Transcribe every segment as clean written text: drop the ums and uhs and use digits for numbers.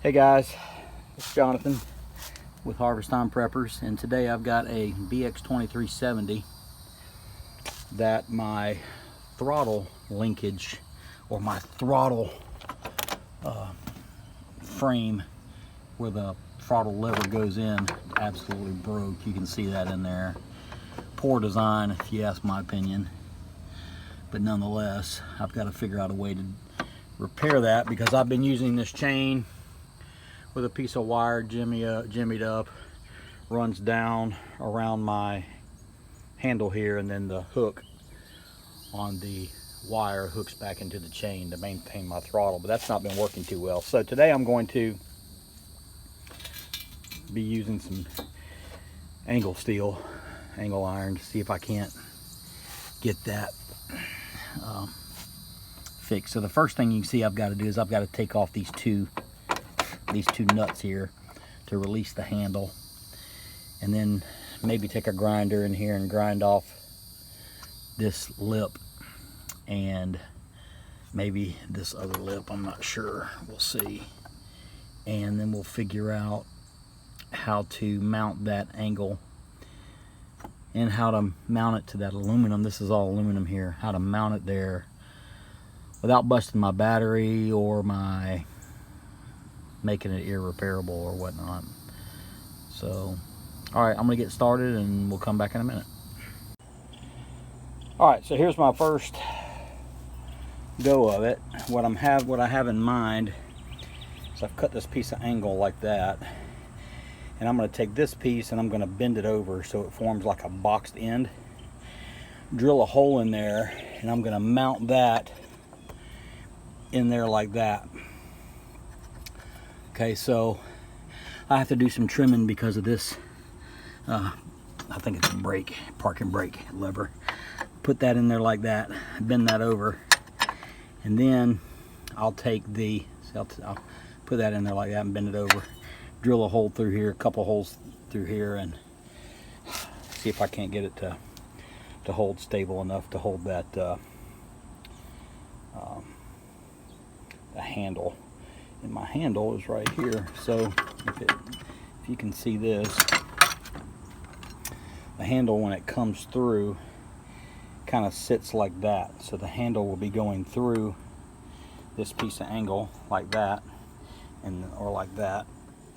Hey guys, it's Jonathan with Harvest Time Preppers, and today I've got a BX2370 that my throttle linkage, or my throttle frame where the throttle lever goes in, absolutely broke. You can see that in there. Poor design if you ask my opinion, but nonetheless I've got to figure out a way to repair that, because I've been using this chain with a piece of wire jimmied up, runs down around my handle here, and then the hook on the wire hooks back into the chain to maintain my throttle, but that's not been working too well. So today I'm going to be using some angle iron to see if I can't get that fixed. So the first thing you can see I've got to do is I've got to take off these two nuts here to release the handle, and then maybe take a grinder in here and grind off this lip and maybe this other lip, I'm not sure, we'll see. And then we'll figure out how to mount that angle and how to mount it to that aluminum. This is all aluminum here. How to mount it there without busting my battery or making it irreparable or whatnot. So, all right, I'm gonna get started and we'll come back in a minute. All right, so here's my first go of it. What I have in mind is I've cut this piece of angle like that, and I'm gonna take this piece and I'm gonna bend it over so it forms like a boxed end. Drill a hole in there, and I'm gonna mount that in there like that. Okay, so I have to do some trimming because of this. I think it's a parking brake lever. Put that in there like that, bend that over, and then I'll take I'll put that in there like that and bend it over. Drill a hole through here, a couple holes through here, and see if I can't get it to hold stable enough to hold that the handle. And my handle is right here, so if you can see this, the handle, when it comes through, kind of sits like that. So the handle will be going through this piece of angle like that, or like that,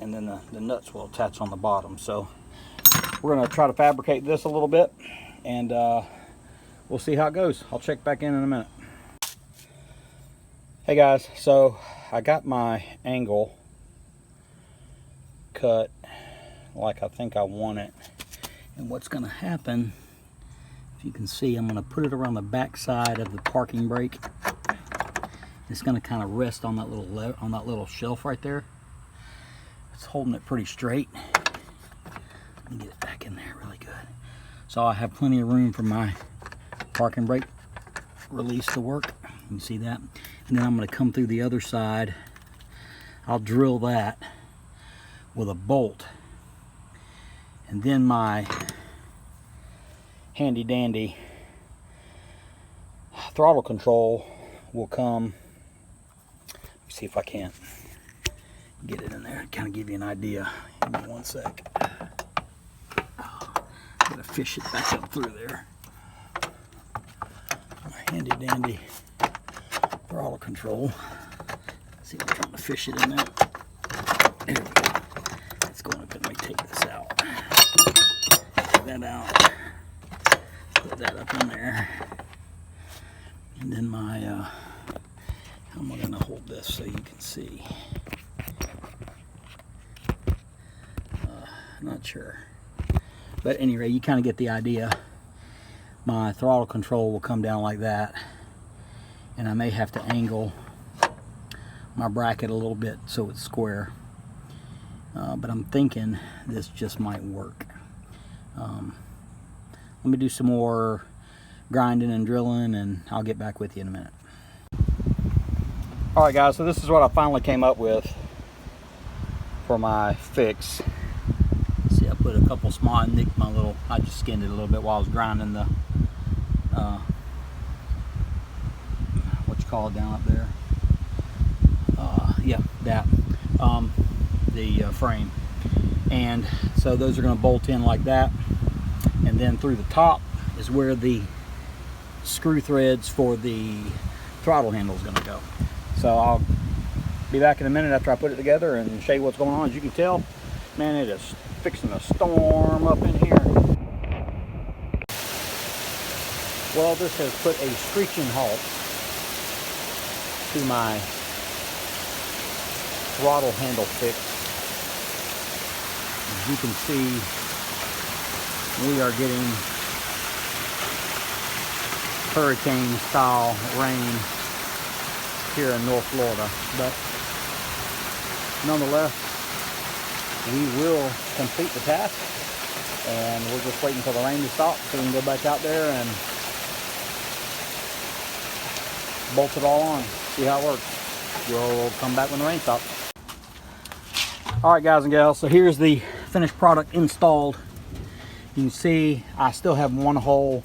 and then the nuts will attach on the bottom. So we're going to try to fabricate this a little bit, and we'll see how it goes. I'll check back in a minute. Hey guys, so I got my angle cut like I think I want it, and what's going to happen, if you can see, I'm going to put it around the back side of the parking brake. It's going to kind of rest on that little shelf right there. It's holding it pretty straight. Let me get it back in there really good. So I have plenty of room for my parking brake release to work. You can see that. And then I'm going to come through the other side. I'll drill that with a bolt, and then my handy dandy throttle control will come. Let me see if I can't get it in there, kind of give you an idea. Give me one sec. Gotta fish it back up through there. My handy dandy throttle control. Let's see if I'm trying to fish it in there. There we go. It's going up. Let me take this out. Take that out. Put that up in there. And then my, how am I going to hold this so you can see? Not sure. But anyway, you kind of get the idea. My throttle control will come down like that, and I may have to angle my bracket a little bit so it's square, but I'm thinking this just might work. Let me do some more grinding and drilling, and I'll get back with you in a minute. Alright guys, so this is what I finally came up with for my fix. See, I put a couple small, I just skinned it a little bit while I was grinding the what you call it down up there. Yeah, that. the frame. And so those are going to bolt in like that, and then through the top is where the screw threads for the throttle handle is going to go. So I'll be back in a minute after I put it together and show you what's going on. As you can tell, man, it is fixing a storm up in here. Well, this has put a screeching halt to my throttle handle fix. As you can see, we are getting hurricane style rain here in North Florida, but nonetheless, we will complete the task, and we're just waiting for the rain to stop so we can go back out there and bolt it all on, see how it works. We'll come back when the rain stops. Alright guys and gals, so here's the finished product installed. You can see I still have one hole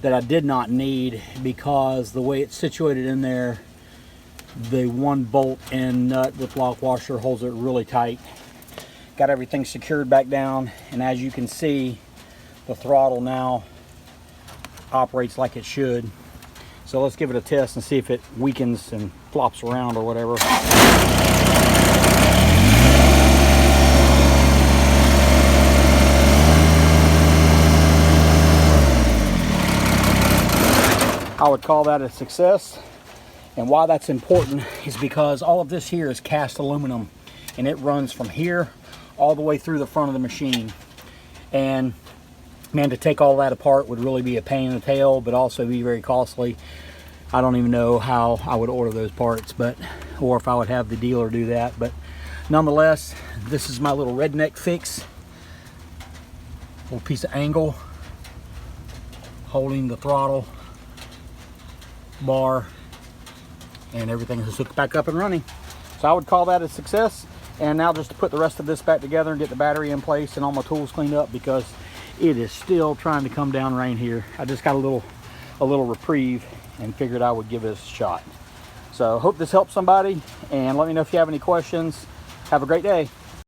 that I did not need because the way it's situated in there, the one bolt and nut with lock washer holds it really tight. Got everything secured back down, and as you can see, the throttle now operates like it should. So let's give it a test and see if it weakens and flops around or whatever. I would call that a success. And why that's important is because all of this here is cast aluminum, and it runs from here all the way through the front of the machine. And man, to take all that apart would really be a pain in the tail, but also be very costly. I don't even know how I would order those parts, or if I would have the dealer do that. But nonetheless, this is my little redneck fix. Little piece of angle holding the throttle bar, and everything is hooked back up and running. So I would call that a success. And now just to put the rest of this back together and get the battery in place and all my tools cleaned up, because it is still trying to come down rain here. I just got a little reprieve and figured I would give this a shot. So hope this helps somebody, and let me know if you have any questions. Have a great day.